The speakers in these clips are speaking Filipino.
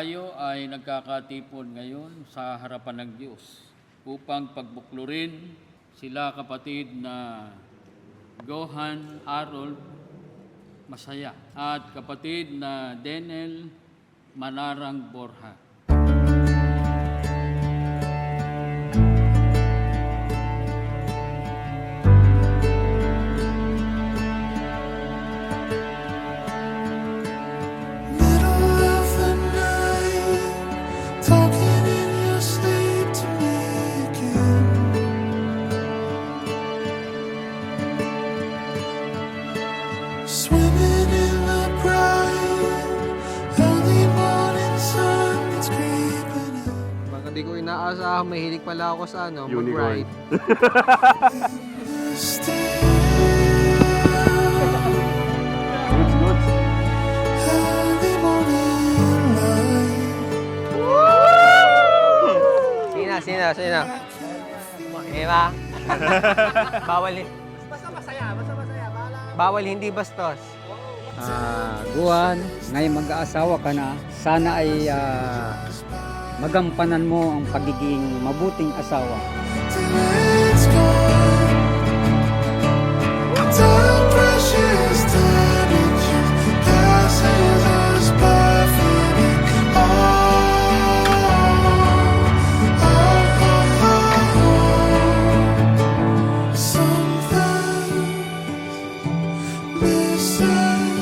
Tayo ay nagkakatipon ngayon sa harapan ng Diyos upang pagbuklurin sila kapatid na Gohan Harold Masaya at kapatid na Denel Manarang Borja. Swimming in the bright early morning sun that's creeping in. Baka di ko inaasahan, mahilig pala ako sa Unicorn. mag-ride. Goods, goods. Early morning light. Sino? Diba? Bawal hindi bastos. Guan, ngayon mag-aasawa ka na, sana ay magampanan mo ang pagiging mabuting asawa. Till it's gone. Time precious time, it just passes us by, feeling something's missing,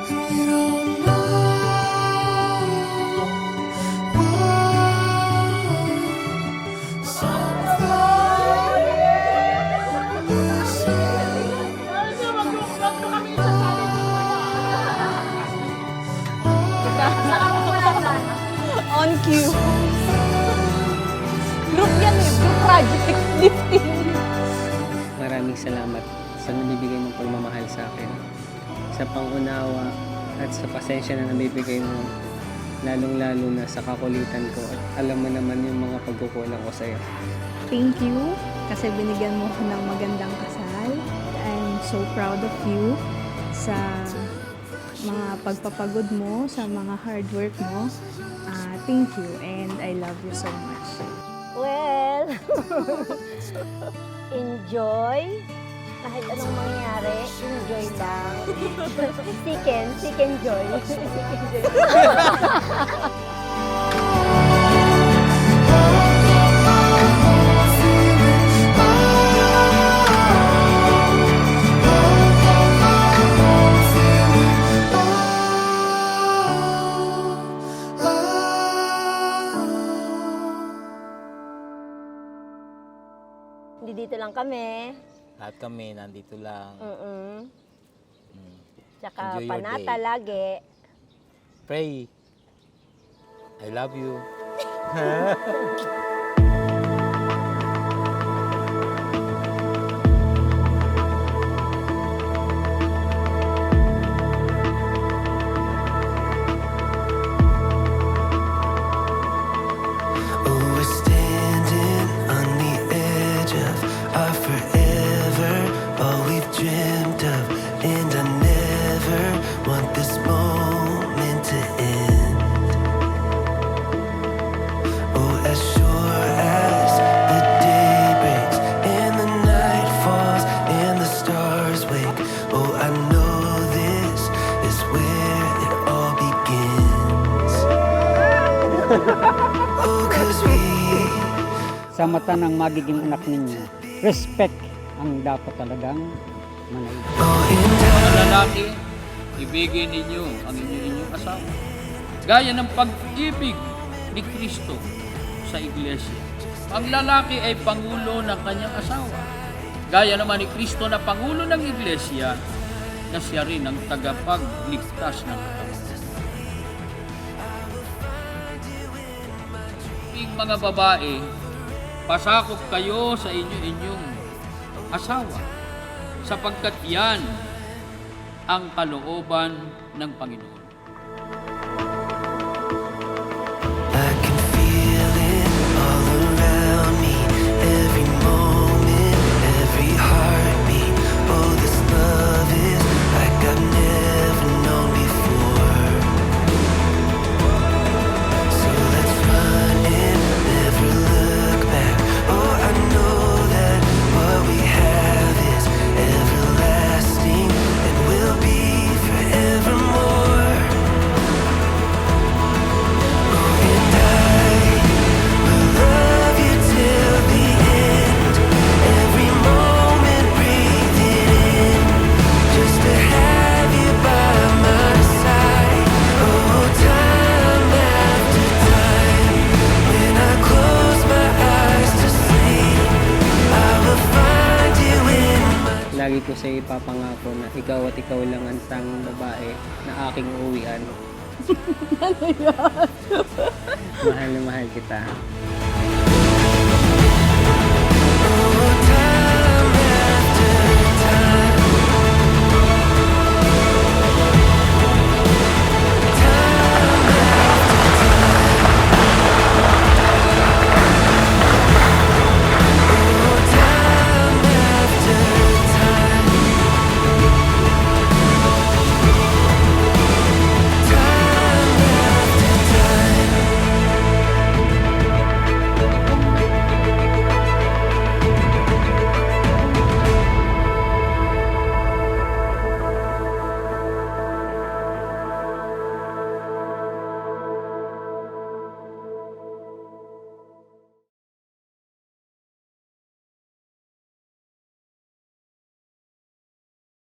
and we don't know On cue. Group yan eh. Group project lifting. Maraming salamat sa nabibigay mong pagmamahal sa akin. Sa pangunawa at sa pasensya na nabibigay mo, lalong-lalo na sa kakulitan ko. At alam mo naman yung mga pagkukulang ko sa'yo. Thank you kasi binigyan mo ko ng magandang kasal. I'm so proud of you sa mga pagpapagod mo, sa mga hard work mo. Thank you and I love you so much. Well, enjoy. Kahit anong mangyari, enjoy lang. Seek and joy. Hindi dito lang kami. Lahat kami nandito lang. Tsaka Enjoy your panata day. lagi. Pray. I love you. Oh, we're standing on the edge of our forever, all we've dreamt of, and I never want this moment to end. Oh, as sure as the day breaks and the night falls and the stars wake, oh, I know this is where it all begins. Oh, 'cause we Sa mata ng magiging anak ninyo, respect ang dapat talagang manaig. Mga lalaki, ibigin ninyo ang inyong asawa. Gaya ng pag-ibig ni Kristo sa iglesia. Ang lalaki ay pangulo ng kanyang asawa. Gaya naman ni Kristo na pangulo ng iglesia, na siya rin ang tagapagligtas ng katawan. Mga babae, pasakop kayo sa inyong asawa sapagkat yan ang kalooban ng Panginoon. I can feel it all around me, every moment, every heartbeat. Oh, this love is like I've never known before. pangako na ikaw at ikaw lang ang tanging babae na aking uuwian. Mahal na mahal kita.